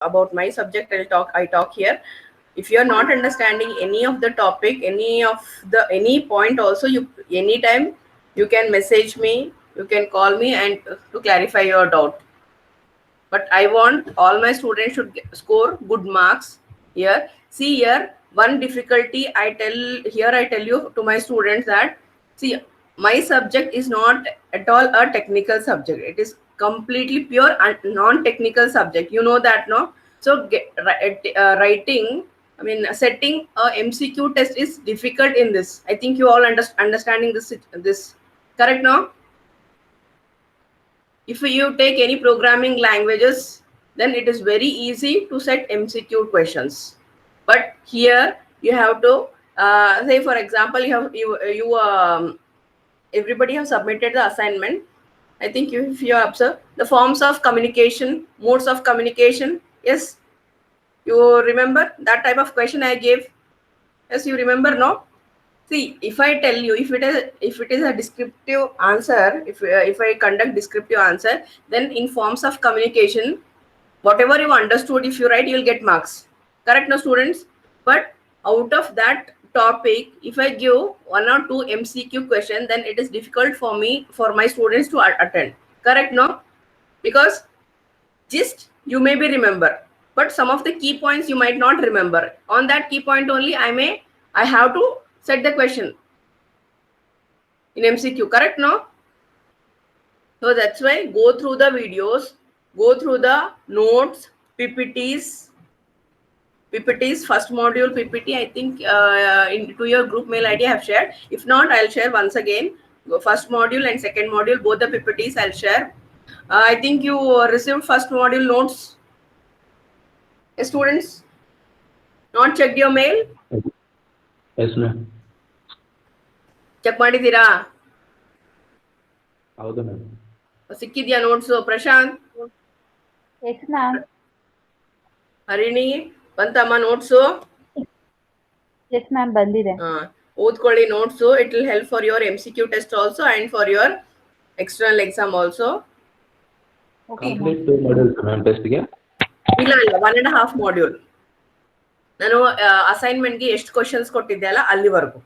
about my subject, I talk here. If you are not understanding any of the topic, any point also, you anytime you can message me, you can call me, and to clarify your doubt. But I want all my students should score good marks here. See here, one difficulty I tell you to my students that, see, my subject is not at all a technical subject. It is completely pure and non-technical subject. You know that, no? So writing, I mean, setting a MCQ test is difficult in this. I think you all understanding this correct now. If you take any programming languages, then it is very easy to set MCQ questions. But here you have to say, for example, everybody have submitted the assignment. I think if you observe the forms of communication, modes of communication, yes, you remember that type of question I gave. Yes, you remember, no? See, if I tell you, if it is a descriptive answer, if I conduct descriptive answer, then in forms of communication, whatever you understood, if you write, you will get marks. Correct, no, students? But out of that topic, if I give one or two MCQ question, then it is difficult for my students to attend. Correct, no? Because just you may be remember, but some of the key points you might not remember. On that key point only, I have to set the question in MCQ, correct, no? So that's why go through the videos, go through the notes, PPTs, first module PPT. I think into your group mail ID I have shared. If not, I'll share once again. First module and second module, both the PPTs I'll share. I think you received first module notes. Students, not checked your mail? Yes, ma'am. Check ಮಾಡಿದ್ದೀರಾ? ಹೌದು ma'am. ಸಿಕ್ಕಿದ್ಯಾ notes? Prashanth? Yes ma'am. Harini ಬಂತಮ್ಮ notes? Yes ma'am, ಬಂದಿದೆ. ಓದ್ಕೊಳ್ಳಿ notes. It will help for your MCQ test also and for your external exam also. Complete 2 modules ma'am ಟೆಸ್ಟ್ಗೆ? ಇಲ್ಲ 1.5 module. ನಾನು ಅಸೈನ್ಮೆಂಟ್ಗೆ ಎಷ್ಟು ಕ್ವಶನ್ಸ್ ಕೊಟ್ಟಿದ್ದೆ ಅಲ್ಲ ಅಲ್ಲಿವರೆಗೂ.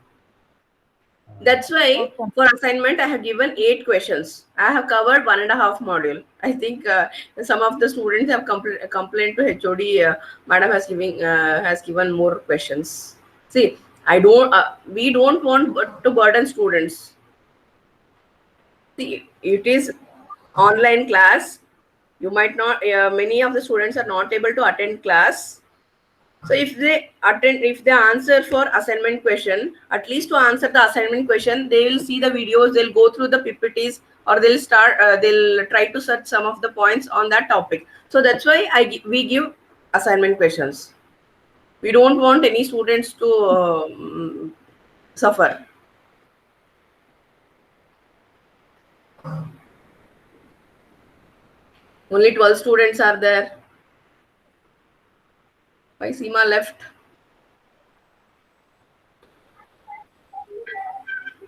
That's why for assignment I have given 8 questions. I have covered 1.5 module. I think some of the students have complained to HOD. Madam has given more questions. See, we don't want to burden students. See, it is online class. You might not, many of the students are not able to attend class. So if they answer for assignment question, at least to answer the assignment question, they will see the videos, they'll go through the PPTs, or they'll try to search some of the points on that topic. So that's why we give assignment questions. We don't want any students to suffer. Only 12 students are there. Why Seema left?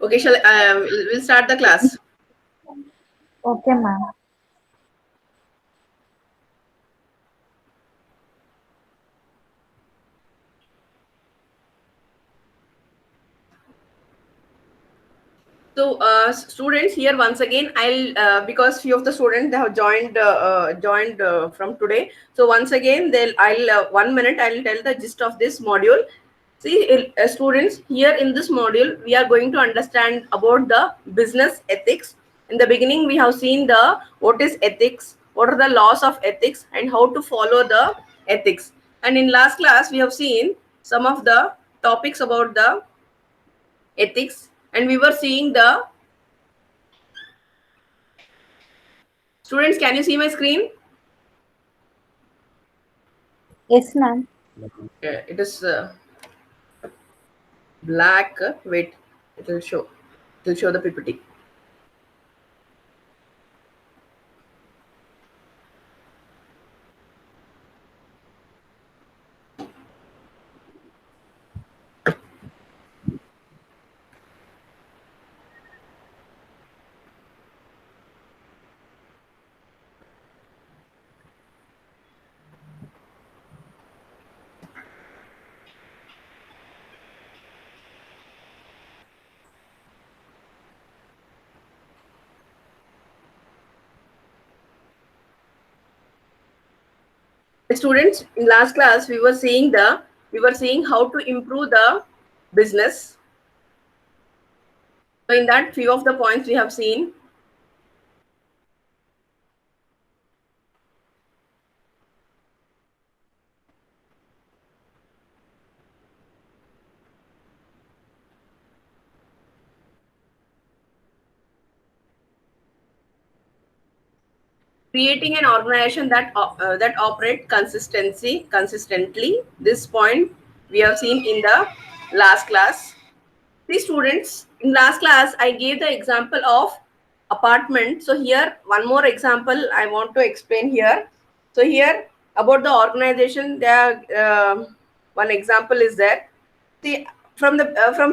Okay, we'll start the class. Okay, ma'am. So students, here once again I'll because few of the students they have joined from today. So once again I'll 1 minute I'll tell the gist of this module. See, students, here in this module we are going to understand about the business ethics. In the beginning we have seen what is ethics, what are the laws of ethics, and how to follow the ethics. And in last class we have seen some of the topics about the ethics, and we were seeing the students. Can you see my screen? Yes, ma'am. It is black. Wait, it will show the PPT. Students, in last class we were seeing how to improve the business. So in that, few of the points we have seen. Creating an organization that operate consistently. This point we have seen in the last class. See students, in last class I gave the example of apartment. So here one more example I want to explain here. So here about the organization, there one example is there. See, from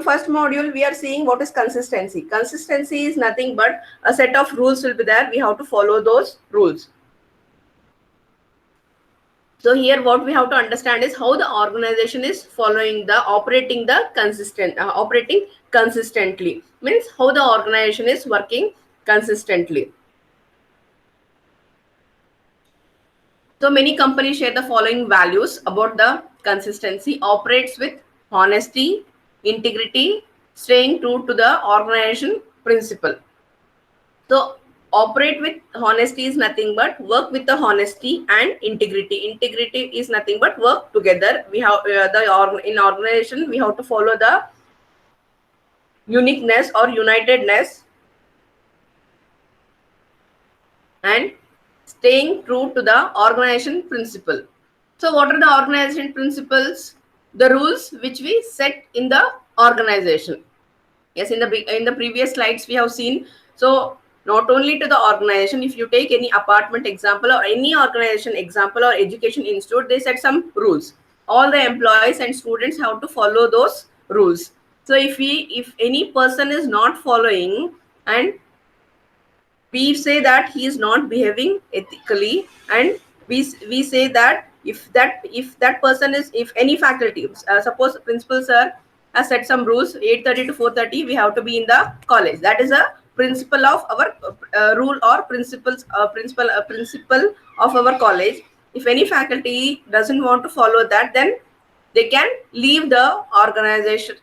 first module we are seeing what is consistency. Consistency is nothing but a set of rules will be there. We have to follow those rules. So here what we have to understand is how the organization is following the operating consistently, means how the organization is working consistently. So many companies share the following values about the consistency: operates with honesty, integrity, staying true to the organization principle. So operate with honesty is nothing but work with the honesty and integrity. Integrity is nothing but work together. We have in organization we have to follow the uniqueness or unitedness and staying true to the organization principle. So what are the organization principles? The rules which we set in the organization. Yes, in the previous slides we have seen. So not only to the organization, if you take any apartment example or any organization example or education institute, they set some rules. All the employees and students have to follow those rules. So if any person is not following, and we say that he is not behaving ethically, and we say that if that person is, if any faculty, suppose principal sir has set some rules, 8:30 to 4:30 we have to be in the college. That is a principle of our rule or principle of our college. If any faculty doesn't want to follow that, then they can leave the organization.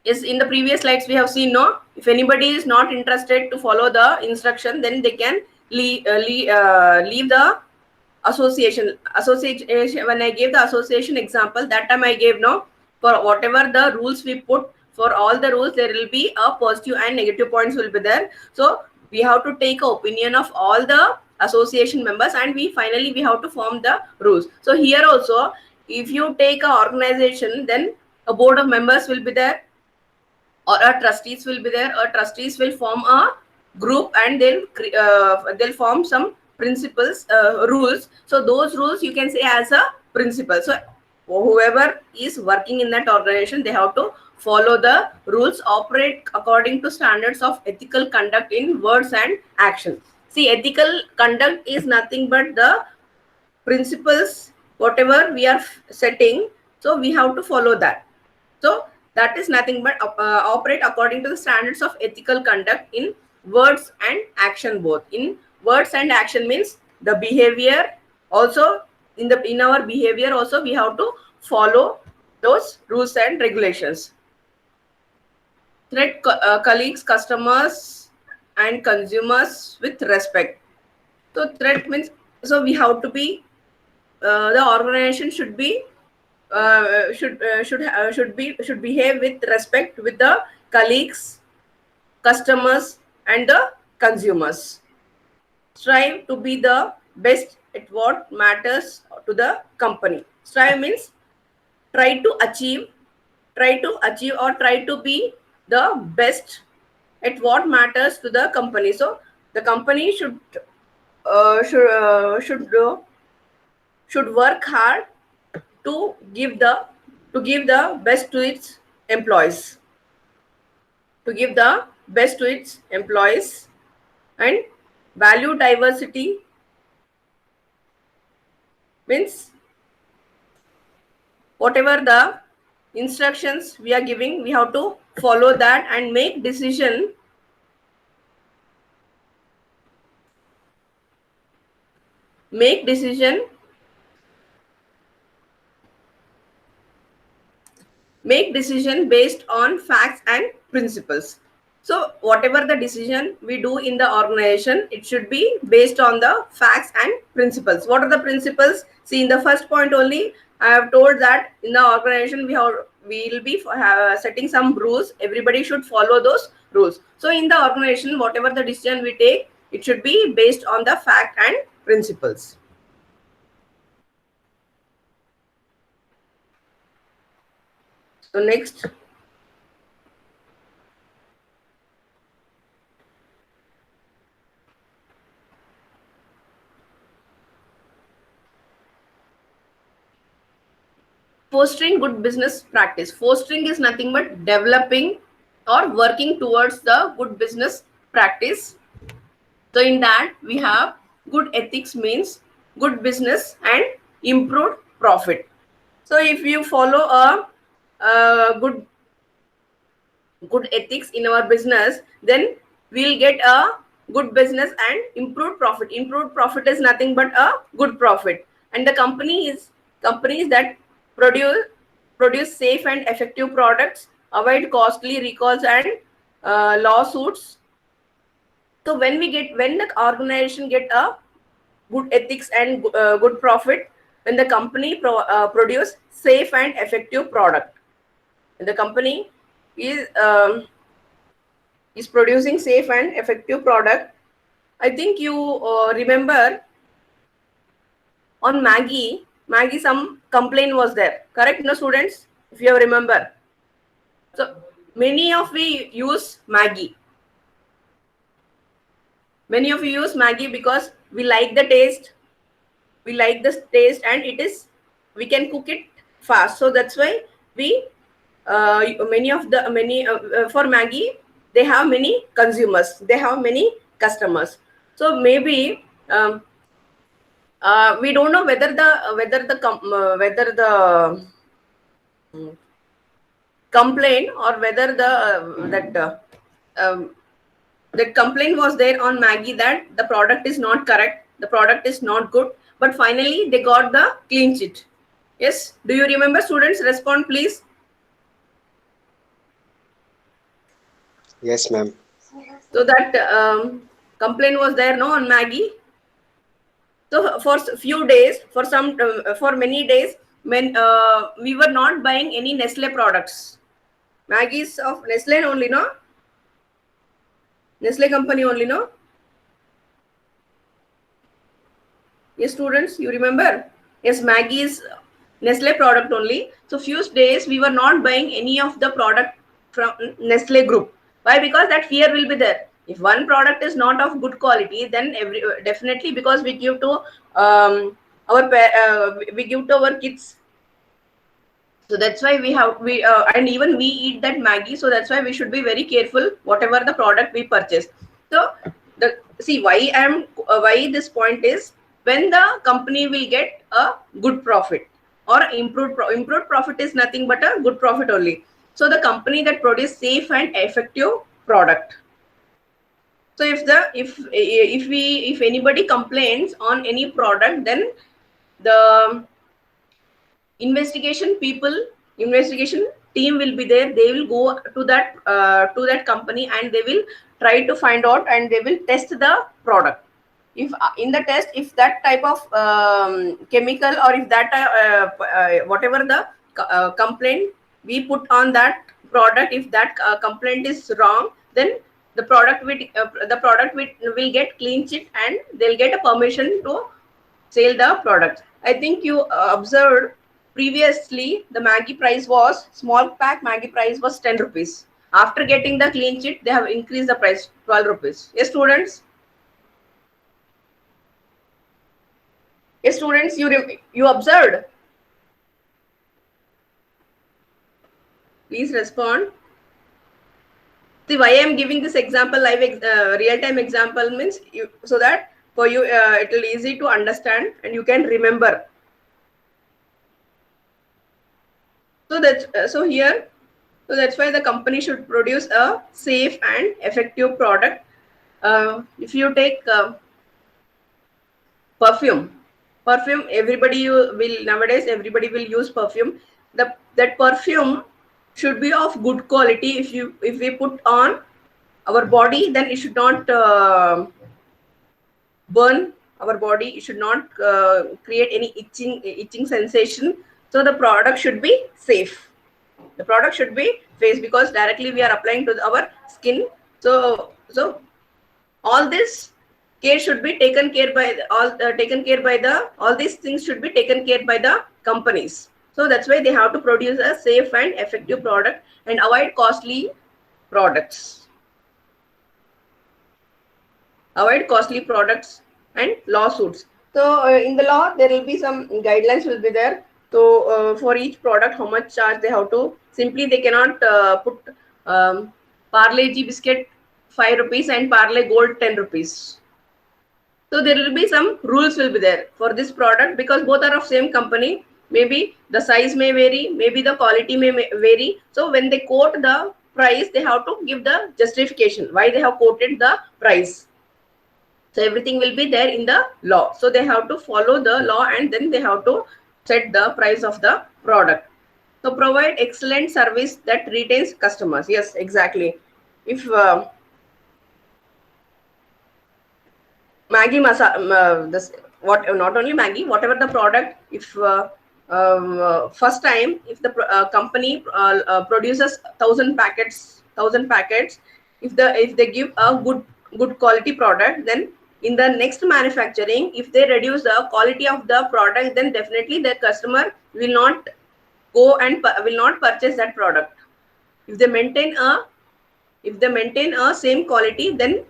Yes, in the previous slides we have seen, no, if anybody is not interested to follow the instruction, then they can leave the association. When I gave the association example, that time I gave, no, for whatever the rules we put, for all the rules there will be a positive and negative points will be there. So we have to take a opinion of all the association members, and we have to form the rules. So here also, if you take a organization, then a board of members will be there, or a trustees will be there. Or trustees will form a group, and they'll form some principles, rules. So those rules you can say as a principle. So whoever is working in that organization, they have to follow the rules, operate according to standards of ethical conduct in words and action. See, ethical conduct is nothing but the principles whatever we are setting, so we have to follow that. So that is nothing but operate according to the standards of ethical conduct in words and action both. In words and action means the behavior also, in our behavior also we have to follow those rules and regulations. Treat colleagues, customers and consumers with respect. So threat means, so we have to be, the organization should be should behave with respect with the colleagues, customers and the consumers. Strive to be the best at what matters to the company. Strive means try to achieve, or try to be the best at what matters to the company. So the company uh, should uh, should uh, should work hard to give the best to its employees, and value diversity means whatever the instructions we are giving, we have to follow that and make decision make decision based on facts and principles. So whatever the decision we do in the organization, it should be based on the facts and principles. What are the principles? See, in the first point only, I have told that in the organization we will be setting some rules. Everybody should follow those rules. So in the organization, whatever the decision we take, it should be based on the fact and principles. So next. Fostering good business practice. Fostering is nothing but developing or working towards the good business practice. So in that we have good ethics means good business and improved profit. So if you follow a good ethics in our business, then we'll get a good business and improved profit. Improved profit is nothing but a good profit. And the companies that produce safe and effective products, avoid costly recalls and lawsuits. So when the organization get a good ethics and good profit, when the company produce safe and effective product, when the company is producing safe and effective product. I think you remember on Maggie some complaint was there, correct? No, students, if you remember. So many of we use Maggie. Many of you use Maggie because we like the taste. We like the taste, and we can cook it fast. So that's why we for Maggie, they have many consumers, they have many customers. So maybe we don't know whether the complaint or whether that complaint was there on Maggie that the product is not correct, the product is not good, but finally they got the clean sheet. Yes, do you remember, students? Respond please. Yes, ma'am. So that complaint was there, no, on Maggie. So for few days, for many days, when we were not buying any Nestle products. Maggie's of Nestle only, no? Nestle company only, no? Yes, students, you remember? Yes, Maggie's Nestle product only. So few days we were not buying any of the product from Nestle group. Why? Because that fear will be there. If one product is not of good quality, then definitely, because we give to we give to our kids. So that's why and even we eat that Maggie. So that's why we should be very careful whatever the product we purchase. So why this point is, when the company will get a good profit or improved profit is nothing but a good profit only. So the company that produce safe and effective product. So if anybody complains on any product, then the investigation team will be there. They will go to that company and they will try to find out, and they will test the product. If in the test, if that type of chemical, or if that whatever the complaint we put on that product, if that complaint is wrong, then the product will get clean sheet, and they'll get a permission to sell the product. I think you observed previously the Maggie price was, small pack Maggie price was 10 rupees. After getting the clean sheet, they have increased the price 12 rupees. Yes, students? Yes, students, you observed? Please respond. See, why I am giving this example, live real-time example means so that for you it will easy to understand and you can remember. So that's why the company should produce a safe and effective product. If you take perfume, nowadays everybody will use perfume. That perfume, should be of good quality. If we put on our body, then it should not burn our body. It should not create any itching sensation. So the product should be safe. The product should be safe because directly we are applying to our skin. So all this care should be taken care by all these things should be taken care by the companies. So that's why they have to produce a safe and effective product and avoid costly products. Avoid costly products and lawsuits. So in the law, there will be some guidelines will be there. So for each product, how much charge they have to. Simply, they cannot put Parle G biscuit 5 rupees and Parle Gold 10 rupees. So there will be some rules will be there for this product because both are of same company. Maybe the size may vary, maybe the quality may vary. So when they quote the price, they have to give the justification why they have quoted the price. So everything will be there in the law. So they have to follow the law and then they have to set the price of the product. So provide excellent service that retains customers. Yes, exactly. If Maggi this what not only Maggi, whatever the product, if first time if the company produces 1,000 packets, if they give a good quality product, then in the next manufacturing, if they reduce the quality of the product, then definitely the customer will not go and will not purchase that product. If they maintain a same quality, then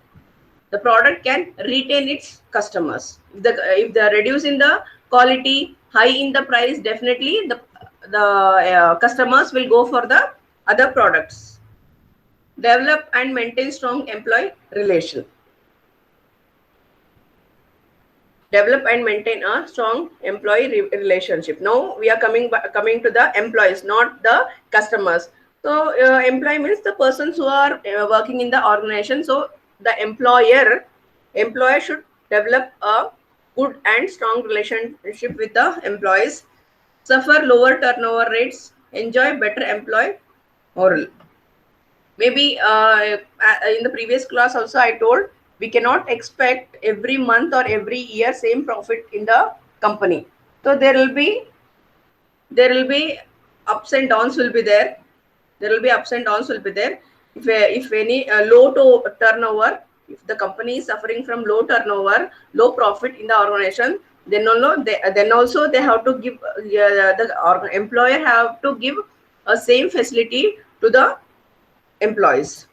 the product can retain its customers. If they reduce in the quality, high in the price, definitely the customers will go for the other products. Develop and maintain strong employee relation. Develop and maintain a strong employee relationship. Now we are coming to the employees, not the customers. So employee means the persons who are working in the organization. So the employer should develop a good and strong relationship with the employees, suffer lower turnover rates, enjoy better employee morale. Maybe in the previous class also I told we cannot expect every month or every year same profit in the company. So there will be ups and downs will be there. If any low to turnover, if the company is suffering from low turnover, low profit in the organization, then also they have to give the employer have to give a same facility to the employees.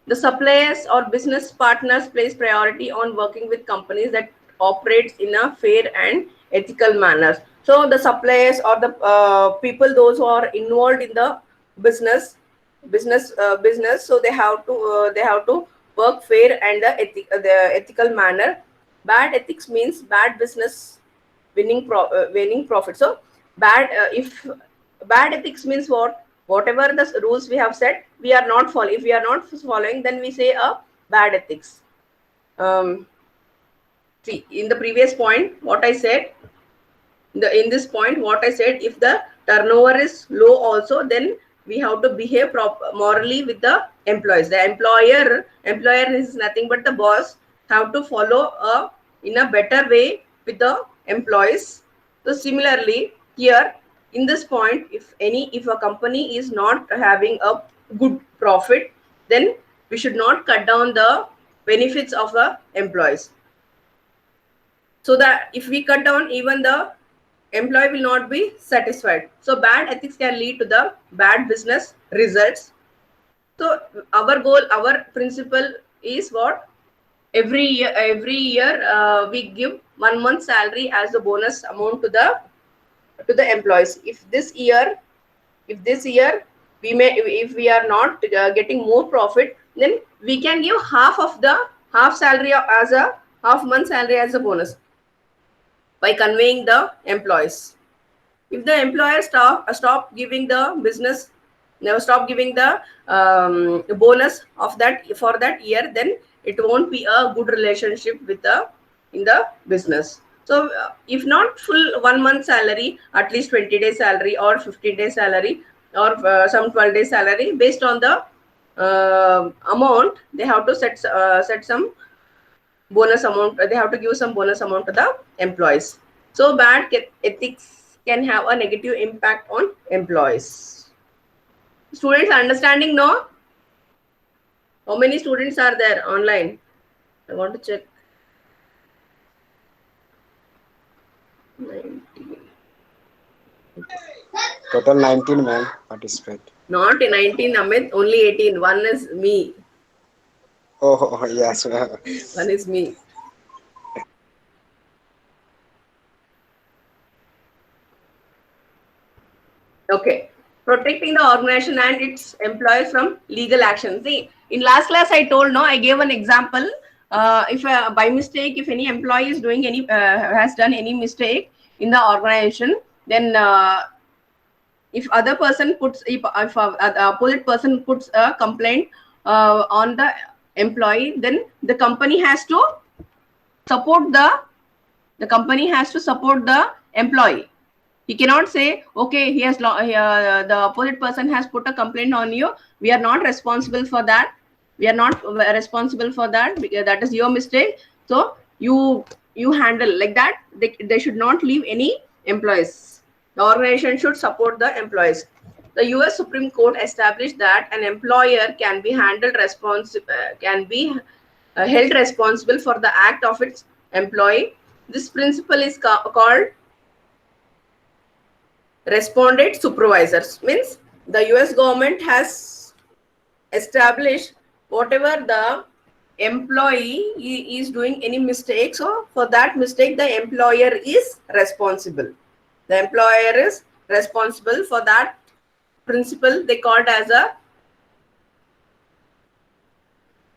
The suppliers or business partners place priority on working with companies that operates in a fair and ethical manner. So the suppliers or the people, those who are involved in the business, so they have to work fair and the ethical manner. Bad ethics means bad business winning profit. So if bad ethics means whatever the rules we have set, we are not following. If we are not following, then we say a bad ethics. See, in the previous point, what I said, in this point, what I said, if the turnover is low also, then we have to behave morally with the employees. The employer is nothing but the boss, have to follow in a better way with the employees. So similarly, here in this point, if a company is not having a good profit, then we should not cut down the benefits of the employees. So that if we cut down, even the employee will not be satisfied. So bad ethics can lead to the bad business results. So our goal, our principle is what? Every year we give 1 month salary as a bonus amount to the employees. If this year if we are not getting more profit, then we can give half month salary as a bonus by conveying the employees. If the employer stop giving the business, never stop giving the bonus of that for that year, then it won't be a good relationship with in the business. So if not full 1 month salary, at least 20 days salary or 15 days salary or some 12 days salary, based on the amount, they have to set some bonus amount. They have to give some bonus amount to the employees. So bad ethics can have a negative impact on employees. Students understanding, no? How many students are there online? I want to check. 19. Total 19, ma'am, participate. Not 19, Amit, only 18. One is me. Oh, yes, ma'am. One is me. Okay. Protecting the organization and its employees from legal action. See, in last class I told, no, I gave an example. If by mistake, if any employee is doing any has done any mistake in the organization, then if other person puts, if opposite person puts a complaint on the employee, then the company has to support the company has to support the employee. He cannot say, okay, he has the opposite person has put a complaint on you. We are not responsible for that. We are not responsible for that because that is your mistake. So you handle like that. They should not leave any employees. The organization should support the employees. The U.S. Supreme Court established that an employer can be held responsible for the act of its employee. This principle is called respondent supervisors. Means the US government has established whatever the employee is doing any mistake, so for that mistake the employer is responsible. The employer is responsible for that principle. They called as a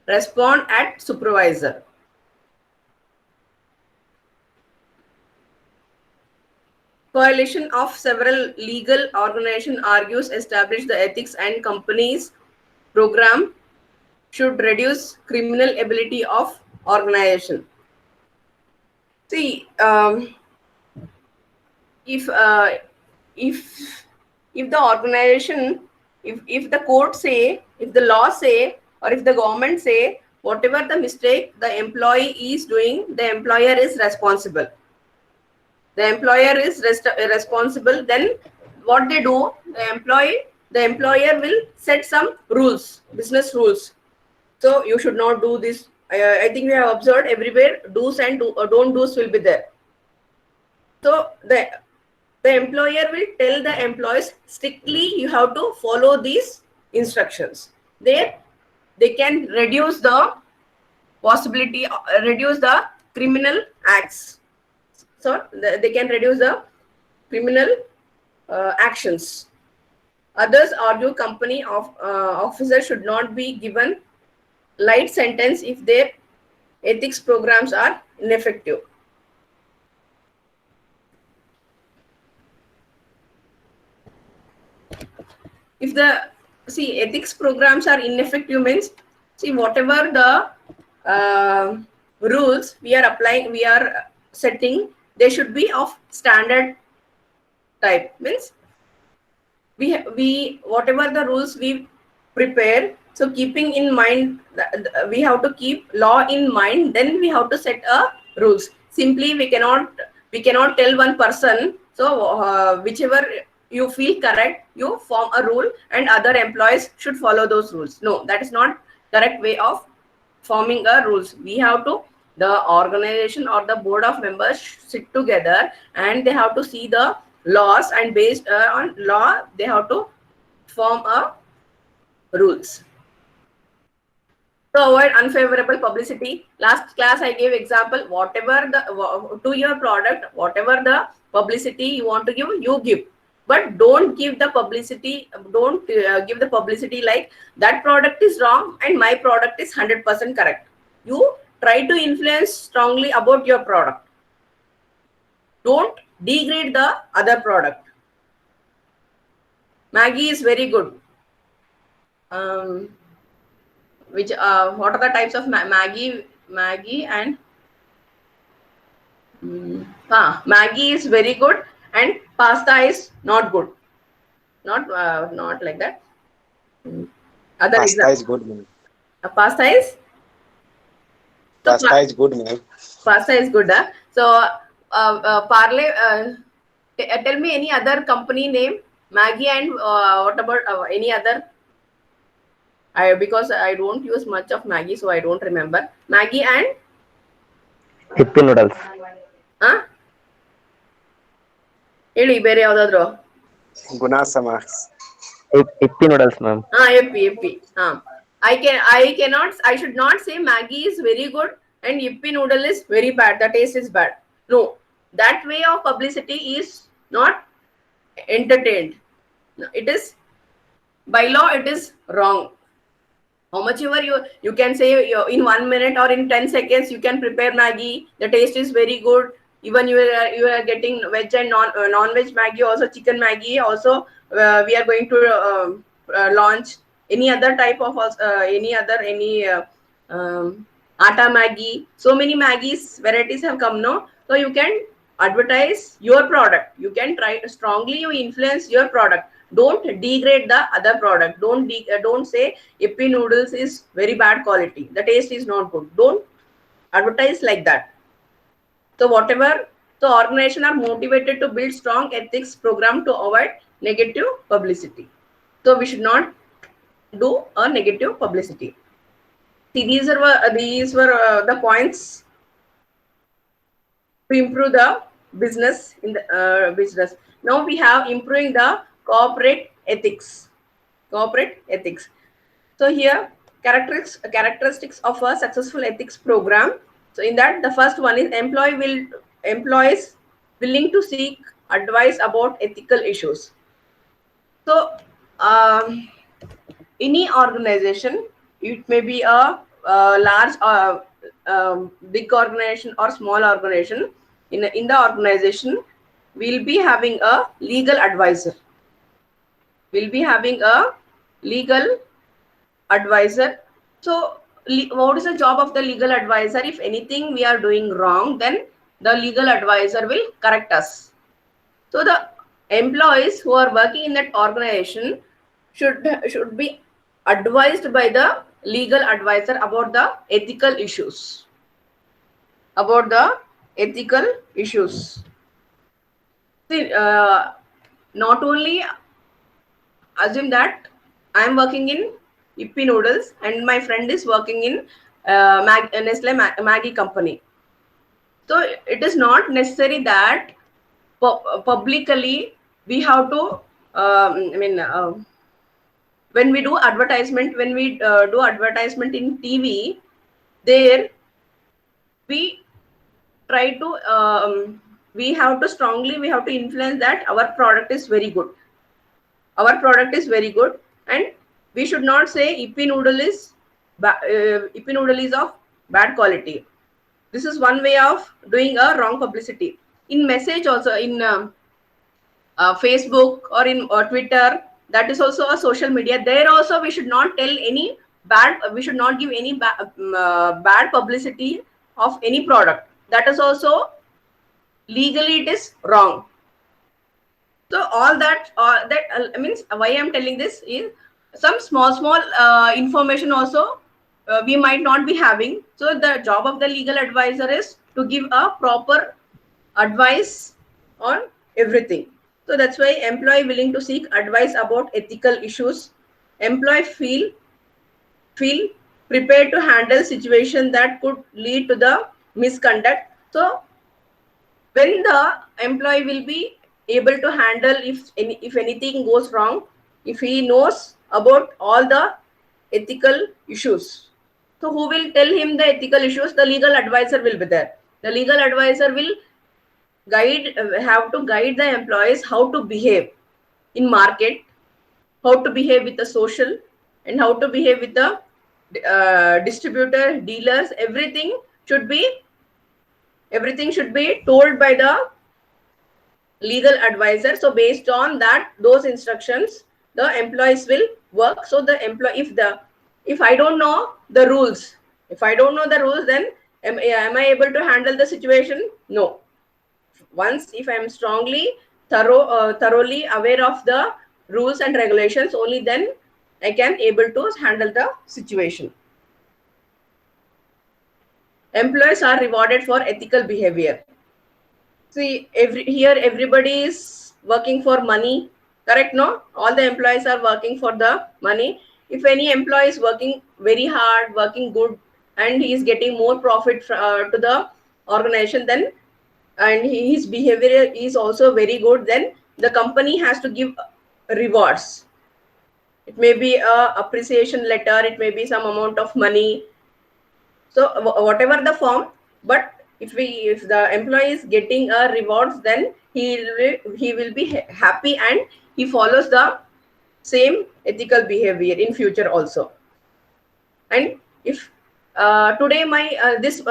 respond at supervisor. Coalition of several legal organizations argues establish the ethics and companies program should reduce criminal ability of organization. See, if the organization, if the court say, if the law say, or if the government say, whatever the mistake the employee is doing, the employer is responsible. The employer is responsible. Then what they do, the employer will set some rules, business rules. So you should not do this. I think we have observed everywhere do's and don't do's will be there. So the employer will tell the employees strictly you have to follow these instructions. They can reduce the possibility, reduce the criminal acts. So they can reduce the criminal actions. Others argue company officers should not be given light sentence if their ethics programs are ineffective. If the ethics programs are ineffective means, whatever the rules we are applying, we are setting, they should be of standard type. Means we whatever the rules we prepare, so keeping in mind we have to keep law in mind, then we have to set a rules. Simply we cannot tell one person, so whichever you feel correct, you form a rule and other employees should follow those rules. No, that is not correct way of forming a rules. We have to, the organization or the board of members sit together and they have to see the laws, and based on law they have to form a rules. To avoid unfavorable publicity, last class I gave example, whatever the to your product, whatever the publicity you want to give, you give, but don't give the publicity, don't give the publicity like that product is wrong and my product is 100% correct. You try to influence strongly about your product. Don't degrade the other product. Maggi is very good. What are the types of Maggi and Maggie is very good and pasta is not good. Not like that. Other Pasta example. is good, ma'am. Pasta is Pasta is good, ma'am. Pasta is good. Huh? So Parle. Tell me any other company name. Maggie and what about any other? Because I don't use much of Maggie, so I don't remember. Maggie and Hippie noodles. huh? ಹೇಳಿ ಬೇರೆ ಯಾವ್ದಾದ್ರು. Guna Samas. Hippie noodles, ma'am. Yippee. I should not say Maggie is very good and Yippee noodle is very bad. The taste is bad. No, that way of publicity is not entertained. It is by law. It is wrong. How much ever you can say in 1 minute or in 10 seconds you can prepare Maggie. The taste is very good. Even you are getting veg and non-veg Maggie, also chicken Maggie. Also we are going to launch any other type of atta Maggie. So many Maggies varieties have come now. So you can advertise your product. You can try strongly. You influence your product. Don't degrade the other product. Don't say Yippee noodles is very bad quality. The taste is not good. Don't advertise like that. So organization are motivated to build strong ethics program to avoid negative publicity. So we should not do a negative publicity. See, these were the points to improve the business in the business. Now we have improving the corporate ethics. So here characteristics of a successful ethics program. So in that, the first one is employees willing to seek advice about ethical issues. So any organization, it may be a large big organization or small organization. In the organization, we'll be having a legal advisor. So what is the job of the legal advisor? If anything we are doing wrong, then the legal advisor will correct us. So the employees who are working in that organization should be advised by the legal advisor about the ethical issues. See, not only assume that I am working in Yippee noodles and my friend is working in Nestle Maggie company. So it is not necessary that publicly we have to when we do advertisement in TV, there we try to we have to influence that our product is very good. And we should not say Yippee noodle is of bad quality. This is one way of doing a wrong publicity. In message also, in Facebook or in Twitter, that is also a social media. There also we should not tell any we should not give any bad publicity of any product. That is also legally it is wrong. So all that means why I am telling this is some small information also we might not be having. So the job of the legal advisor is to give a proper advice on everything. So that's why employee willing to seek advice about ethical issues. Employee feel prepared to handle situation that could lead to the misconduct. So when the employee will be able to handle if anything goes wrong, if he knows about all the ethical issues. So who will tell him the ethical issues? The legal advisor will be there. The legal advisor will have to guide the employees how to behave in market, how to behave with the social, and how to behave with the distributor, dealers. Everything should be told by the legal advisor. So based on that, those instructions, the employees will work. So the employee, if I don't know the rules, then am I able to handle the situation? No. once if I am strongly thoroughly aware of the rules and regulations, only then I can able to handle the situation. Employees are rewarded for ethical behavior. See, here everybody is working for money, correct? No, all the employees are working for the money. If any employee is working very hard, working good, and he is getting more profit to the organization, then and his behavior is also very good, then the company has to give rewards. It may be a appreciation letter, it may be some amount of money, so whatever the form, but if the employee is getting a rewards, then he will be happy and he follows the same ethical behavior in future also. And if today my this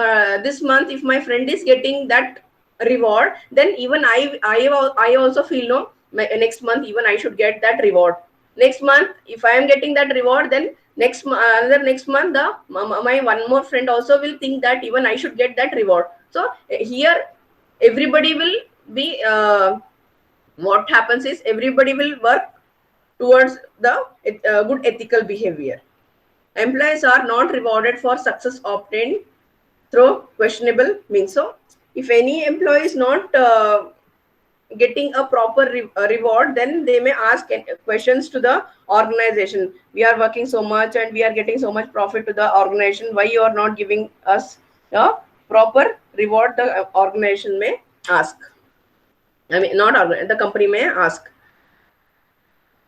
month if my friend is getting that reward, then even I also feel, no, next month even I should get that reward. Next month if I am getting that reward, then next month my one more friend also will think that even I should get that reward. So here everybody will be what happens is everybody will work towards the good ethical behavior. Employees are not rewarded for success obtained through questionable means. So if any employee is not getting a proper reward, then they may ask questions to the organization. We are working so much and we are getting so much profit to the organization. Why you are not giving us a proper reward? The organization may ask. I mean, not the company may ask.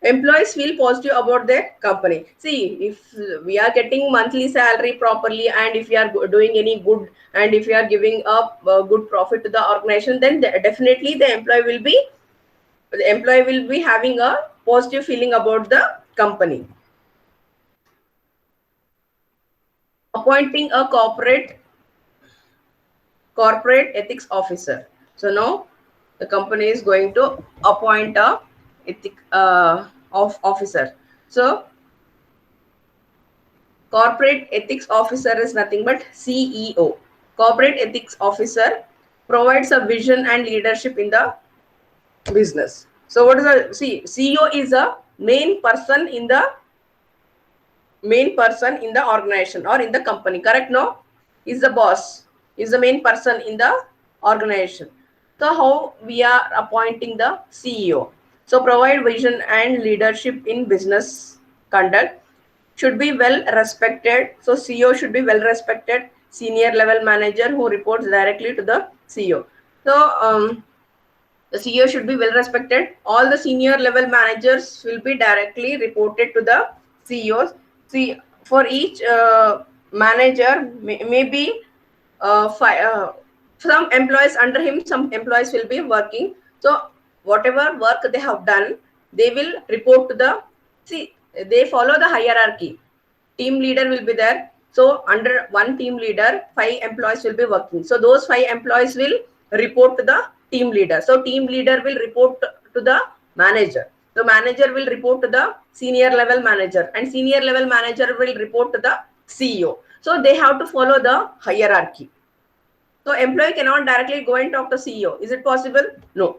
Employees feel positive about their company. See, if we are getting monthly salary properly, and if we are doing any good, and if we are giving up good profit to the organization, then definitely the employee will be having a positive feeling about the company. Appointing a corporate ethics officer. So now the company is going to appoint a ethic officer. So corporate ethics officer is nothing but CEO. Corporate ethics officer provides a vision and leadership in the business. So what is CEO is a main person in the organization or in the company, correct? No, is the boss, is the main person in the organization. So how we are appointing the CEO? So provide vision and leadership in business conduct, should be well respected. So CEO should be well respected, senior level manager who reports directly to the CEO. So the CEO should be well respected. All the senior level managers will be directly reported to the CEOs. See, for each manager, maybe some employees under him, some employees will be working. So whatever work they have done, they will report to the, see, they follow the hierarchy. Team leader will be there. So under one team leader, 5 employees will be working. So those 5 employees will report to the team leader. So team leader will report to the manager. The manager will report to the senior level manager, and senior level manager will report to the CEO. So they have to follow the hierarchy. So employee cannot directly go and talk to CEO. Is it possible? No,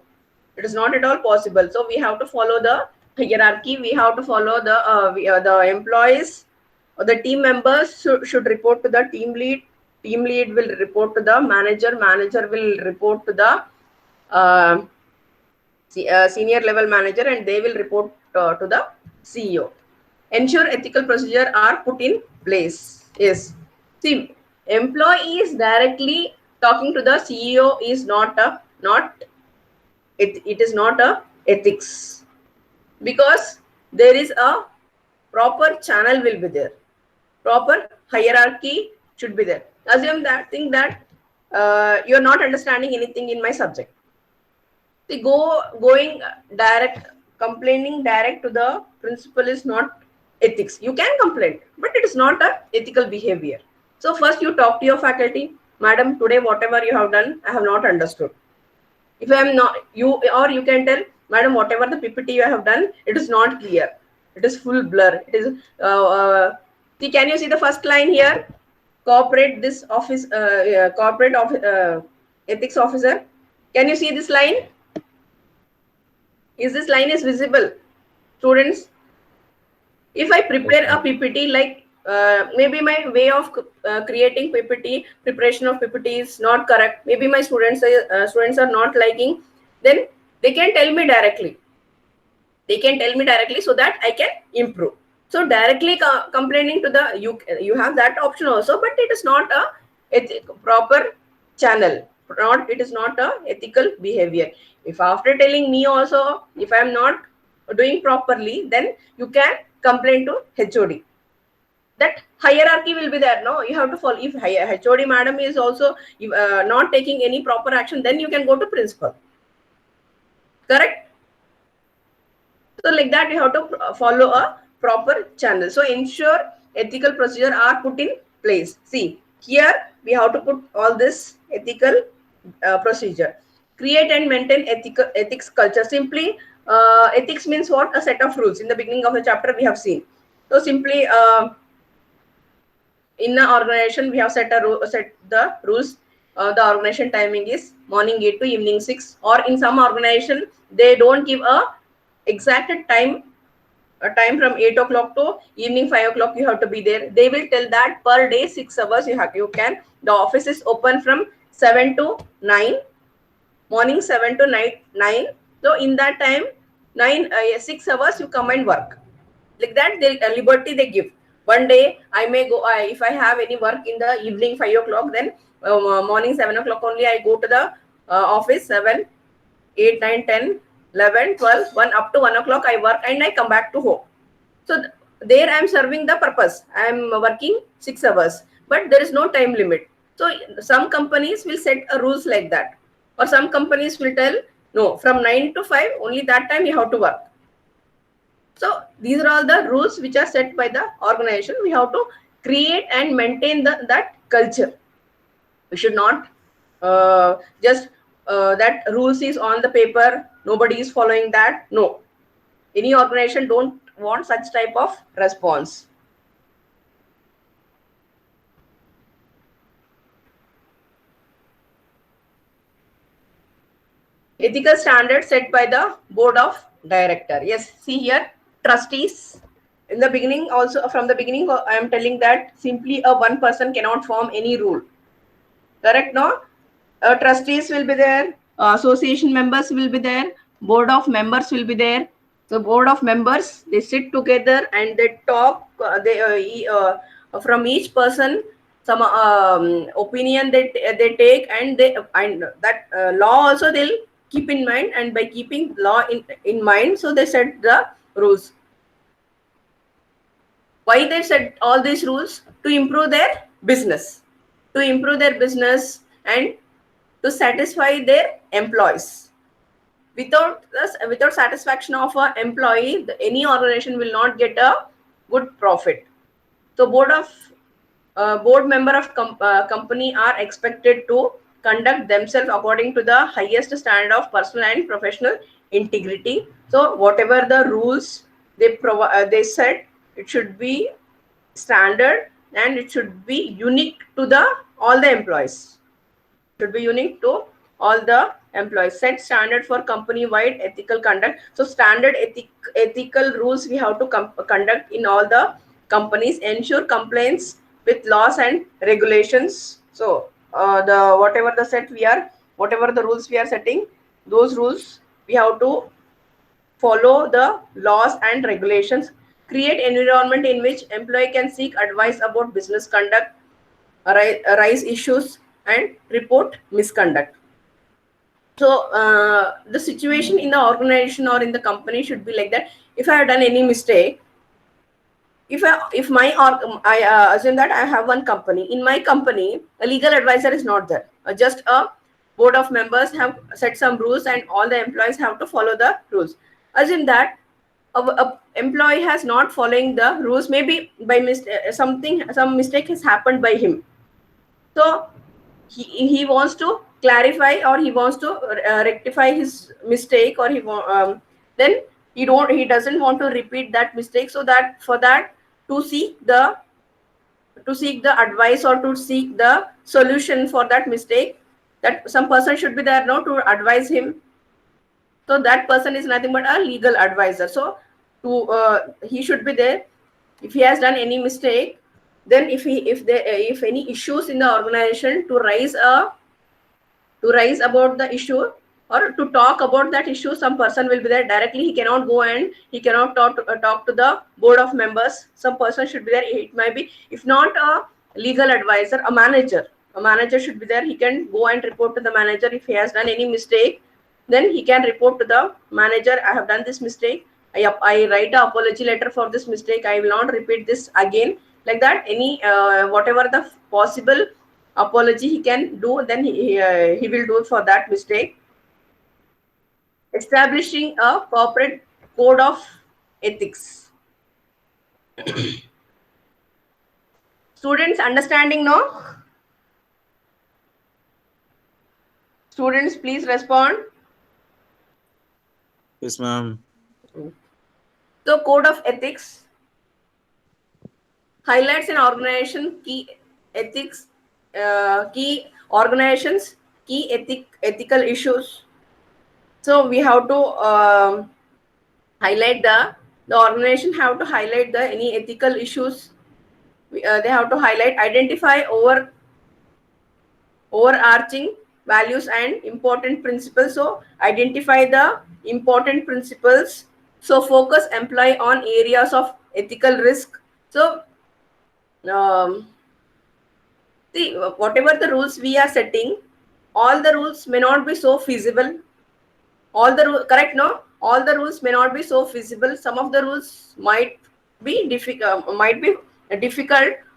it is not at all possible. So we have to follow the hierarchy. We have to follow the employees or the team members should report to the team lead. Team lead will report to the manager. Manager will report to the senior level manager, and they will report to the CEO. Ensure ethical procedures are put in place. Yes. See, employee is directly talking to the CEO is it is not a ethics, because there is a proper channel will be there. Proper hierarchy should be there. Assume that, think that you are not understanding anything in my subject. See, going direct, complaining direct to the principal is not ethics. You can complain, but it is not a ethical behavior. So first you talk to your faculty, madam, today whatever you have done, I have not understood. If I am not, you can tell, madam, whatever the PPT you have done, it is not clear. It is full blur. It is, see, can you see the first line here? Corporate ethics officer. Can you see this line? Is this line is visible, students? If I prepare a PPT, like maybe my way of creating PPT, preparation of PPT is not correct. Maybe my students are not liking. Then they can tell me directly. They can tell me directly so that I can improve. So directly complaining to the you have that option also, but it is not a proper channel. It is not a ethical behavior. If after telling me also, if I am not doing properly, then you can complain to HOD. That hierarchy will be there. No, you have to follow. If HOD madam is also not taking any proper action, then you can go to principal. Correct? So like that, you have to follow a proper channel. So ensure ethical procedure are put in place. See, here we have to put all this ethical procedure. Create and maintain ethics culture. Simply, ethics means what? A set of rules. In the beginning of the chapter, we have seen. So simply, in an organization, we have set the rules. The organization timing is morning 8 to evening 6. Or in some organization, they don't give a exact time from 8 o'clock to evening 5 o'clock you have to be there. They will tell that per day 6 hours you can. The office is open from 7 to 9, morning 7 to night 9. So in that time 6 hours you come and work. Like that, they liberty they give. One day I may go, if I have any work in the evening 5 o'clock, then morning 7 o'clock only I go to the office. 7, 8, 9, 10, 11, 12, 1 up to 1 o'clock I work and I come back to home. So there I am serving the purpose. I am working 6 hours, but there is no time limit. So some companies will set a rules like that, or some companies will tell no, from 9 to 5 only that time you have to work. So these are all the rules which are set by the organization. We have to create and maintain that culture. We should not just that rules is on the paper, nobody is following that. No, any organization don't want such type of response. Ethical standards set by the board of director. Yes, see here, trustees. In the beginning also, from the beginning I am telling that simply a one person cannot form any rule. Correct? No, trustees will be there, association members will be there, board of members will be there. So board of members, they sit together and they talk. From each person some opinion they take, and that law also they'll keep in mind, and by keeping law in mind, so they set the rules. Why they set all these rules? To improve their business, and to satisfy their employees. Without satisfaction of an employee, any organization will not get a good profit. So board member of company are expected to conduct themselves according to the highest standard of personal and professional integrity. So whatever the rules they set, it should be standard and it should be unique to all the employees. Should be unique to all the employees. Set standard for company-wide ethical conduct. So standard ethical rules we have to conduct in all the companies. Ensure compliance with laws and regulations. So whatever the rules we are setting, those rules we have to follow the laws and regulations. Create environment in which employee can seek advice about business conduct, arise issues, and report misconduct. So the situation in the organization or in the company should be like that. If I have done any mistake, I assume that I have one company. In my company, a legal advisor is not there. Just a board of members have set some rules, and all the employees have to follow the rules. Assume that a employee has not following the rules. Maybe by some mistake has happened by him. So he wants to clarify, or he wants to rectify his mistake, or then he doesn't want to repeat that mistake. So that for that, to seek the advice or to seek the solution for that mistake, that some person should be there now to advise him. So that person is nothing but a legal advisor. So he should be there. If he has done any mistake, then if any issues in the organization to raise about the issue or to talk about that issue, some person will be there directly. He cannot go and he cannot talk to the board of members. Some person should be there. It might be, if not a legal advisor, a manager should be there. He can go and report to the manager if he has done any mistake. Then he can report to the manager, I have done this mistake. I write a apology letter for this mistake. I will not repeat this again. Like that, any whatever the possible apology he can do, then he will do for that mistake. Establishing a corporate code of ethics. Students understanding now? Students, please respond. Yes, ma'am. So, code of ethics highlights an organization key ethics, key organizations, key ethical issues. So we have to highlight the organization have to highlight the any ethical issues. They have to highlight, identify overarching values and important principles. So identify the important principles. So focus employee on areas of ethical risk. So see, whatever the rules we are setting, all the rules may not be so feasible. All the correct, no? All the rules may not be so feasible. Some of the rules might be difficult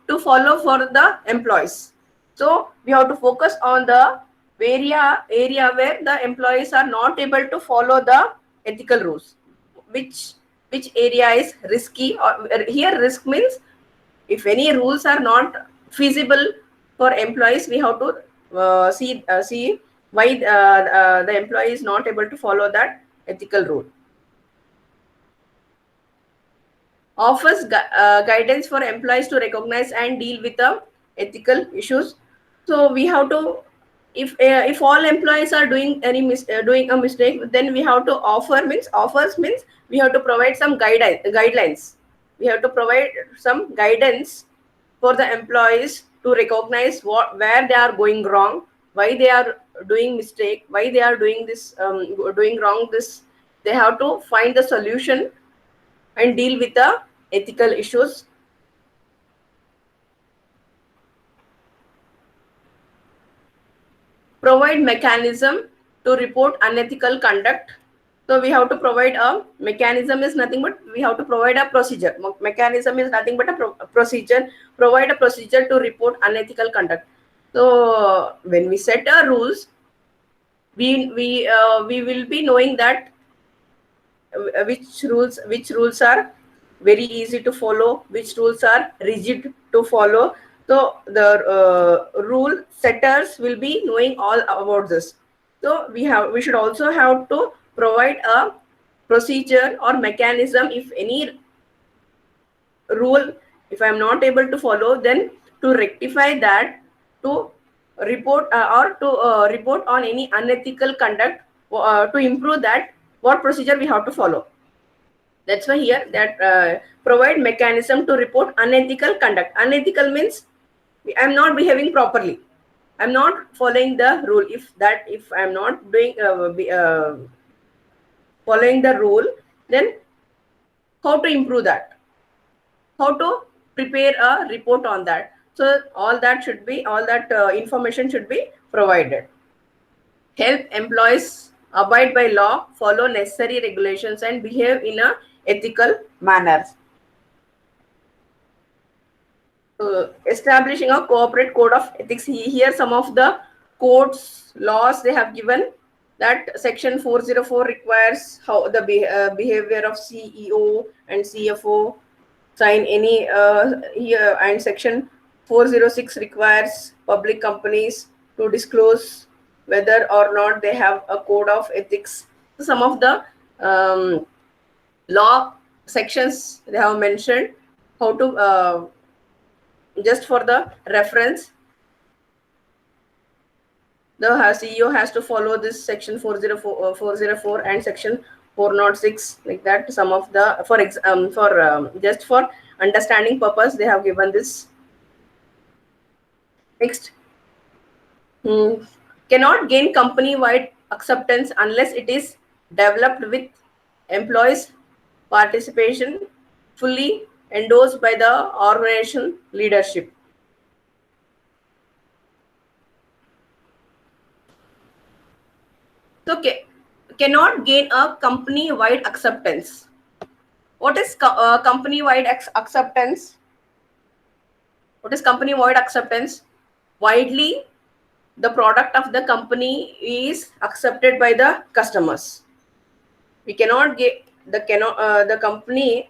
to follow for the employees. So we have to focus on the area where the employees are not able to follow the ethical rules. Which area is risky? Or here risk means if any rules are not feasible for employees, we have to see why the employee is not able to follow that ethical rule. Offers guidance for employees to recognize and deal with the ethical issues. So we have to, if all employees are doing doing a mistake, then we have to offers means we have to provide some guidelines. We have to provide some guidance for the employees to recognize where they are going wrong, why they are doing mistake, why they are doing this, doing wrong this. They have to find the solution and deal with the ethical issues. Provide mechanism to report unethical conduct. So we have to provide a mechanism is nothing but we have to provide a procedure. Mechanism is nothing but a procedure. Provide a procedure to report unethical conduct. So when we set our rules, we will be knowing that which rules are very easy to follow, which rules are rigid to follow. So the rule setters will be knowing all about this. So we should also have to provide a procedure or mechanism. If any rule, if I am not able to follow, then to rectify that, to report report on any unethical conduct, to improve that, what procedure we have to follow. That's why here that provide mechanism to report unethical conduct. Unethical means I am not behaving properly. I am not following the rule. If I am not doing following the rule, then how to improve that? How to prepare a report on that? So all that information should be provided. Help employees abide by law, follow necessary regulations, and behave in a ethical manner. Establishing a corporate code of ethics. Here some of the codes, laws they have given. That section 404 requires how the behavior of CEO and CFO, sign any here, and section 406 requires public companies to disclose whether or not they have a code of ethics. So some of the law sections they have mentioned, how to just for the reference. the CEO has to follow this section 404 and section 406, like that. Some of the just for understanding purpose they have given this. Next, cannot gain company-wide acceptance unless it is developed with employees' participation, fully endorsed by the organization leadership. So, cannot gain a company-wide acceptance. What is company-wide acceptance? What is company-wide acceptance? Widely, the product of the company is accepted by the customers. We cannot get the company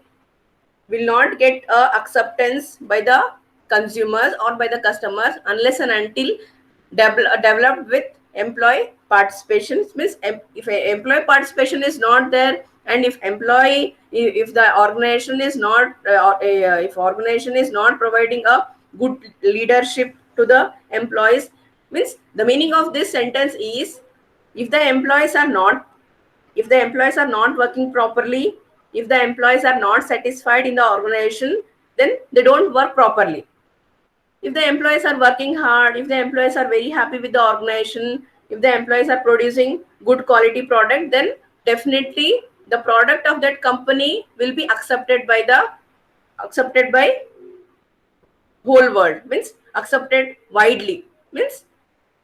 will not get acceptance by the consumers or by the customers unless and until developed with employee participation. Means if employee participation is not there, and if the organization is not if organization is not providing a good leadership to the employees, means the meaning of this sentence is, if the employees are not working properly, if the employees are not satisfied in the organization, then they don't work properly. If the employees are working hard, if the employees are very happy with the organization, if the employees are producing good quality product, then definitely the product of that company will be accepted by whole world. Means accepted widely, means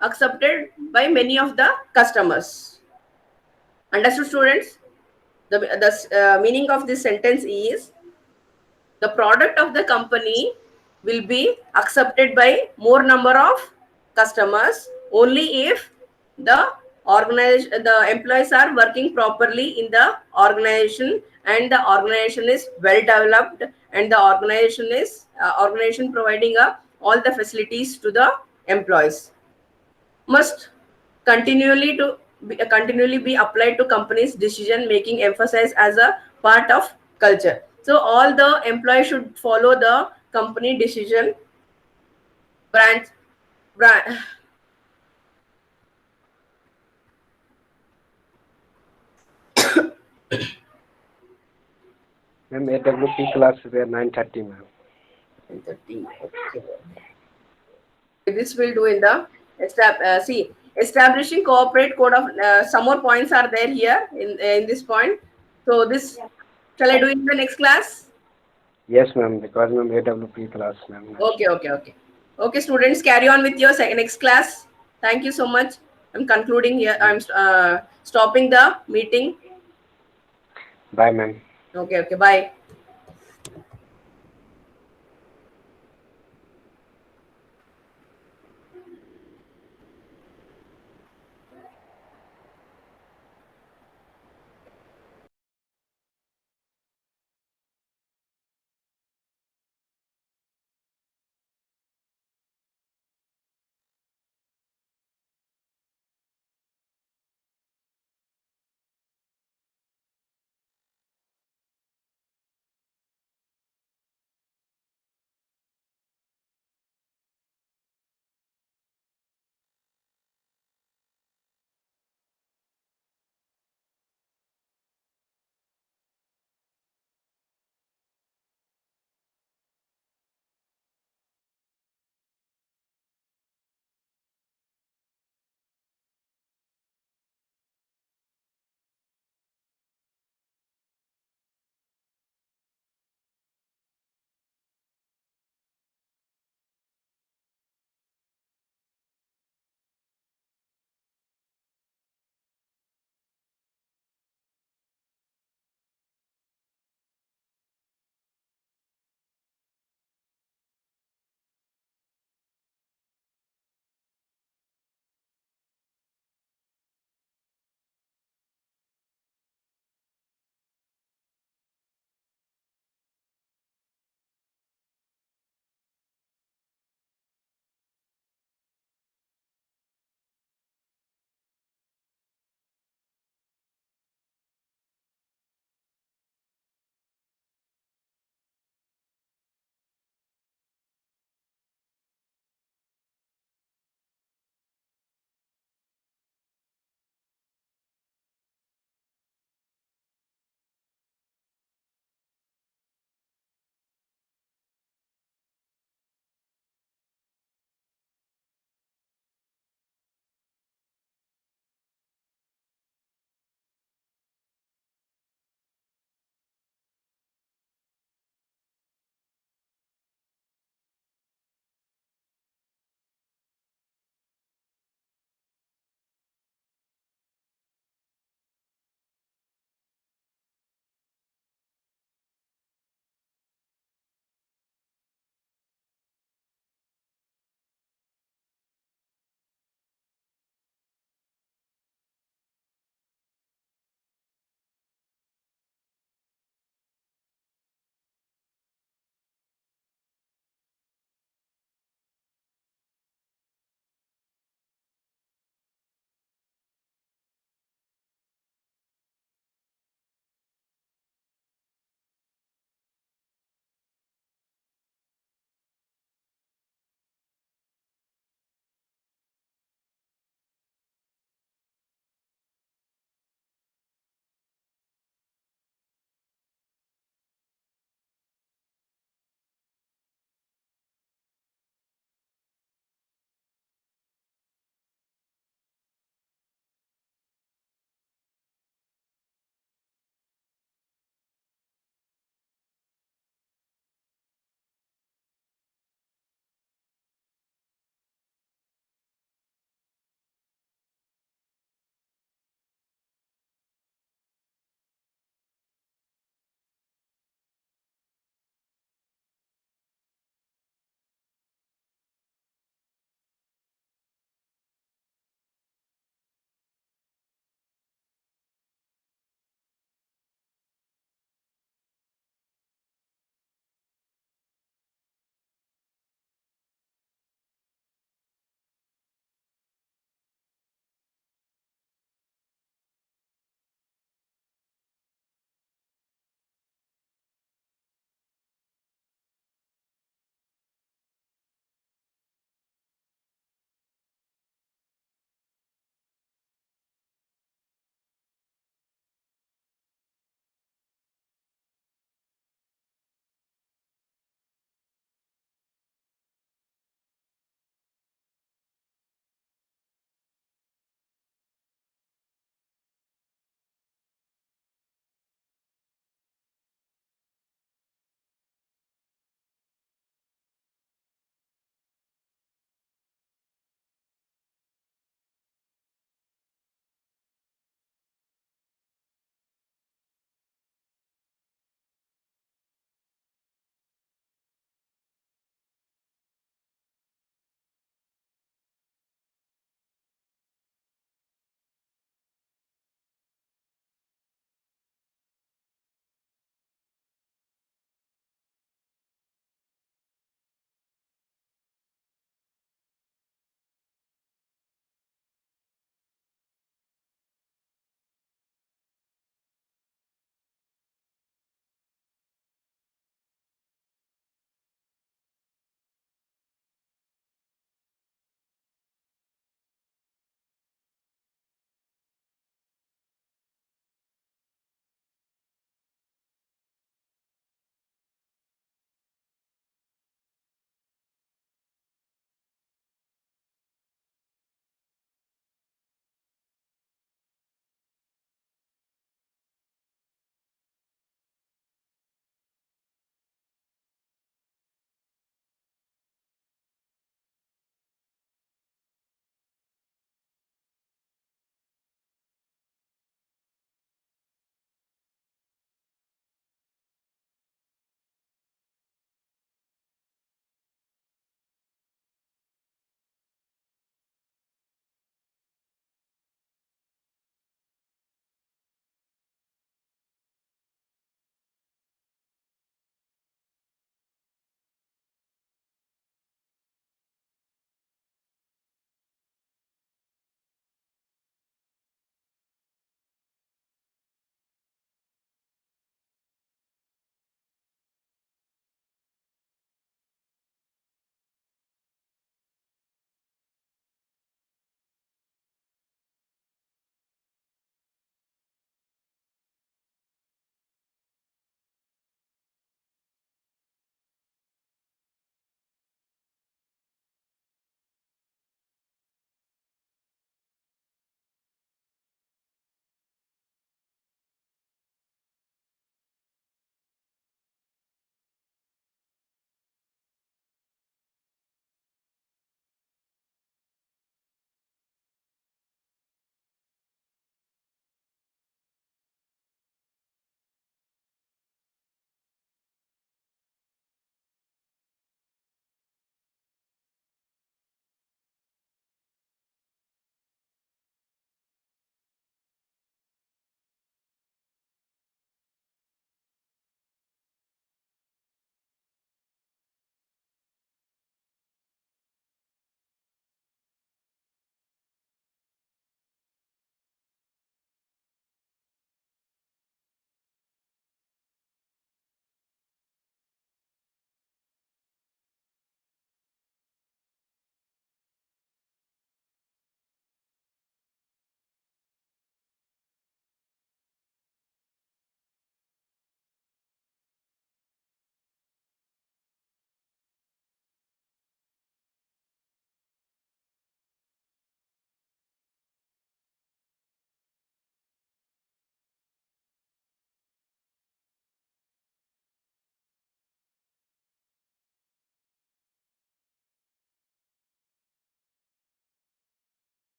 accepted by many of the customers. Understood, students? The meaning of this sentence is, the product of the company will be accepted by more number of customers only if the employees are working properly in the organization, and the organization is well developed, and the organization providing all the facilities to the employees. Must continually be applied to companies' decision making, emphasized as a part of culture. So all the employees should follow the company decision brand. Ma'am, AWP class is there 9:30, ma'am. 9:30. Okay. This will do in the establishing corporate code of some more points are there here in this point. So this shall I do in the next class? Yes, ma'am, because ma'am AWP class, ma'am. Okay, students, carry on with your next class. Thank you so much. I'm concluding here. I'm stopping the meeting. Bye, ma'am. Okay, bye.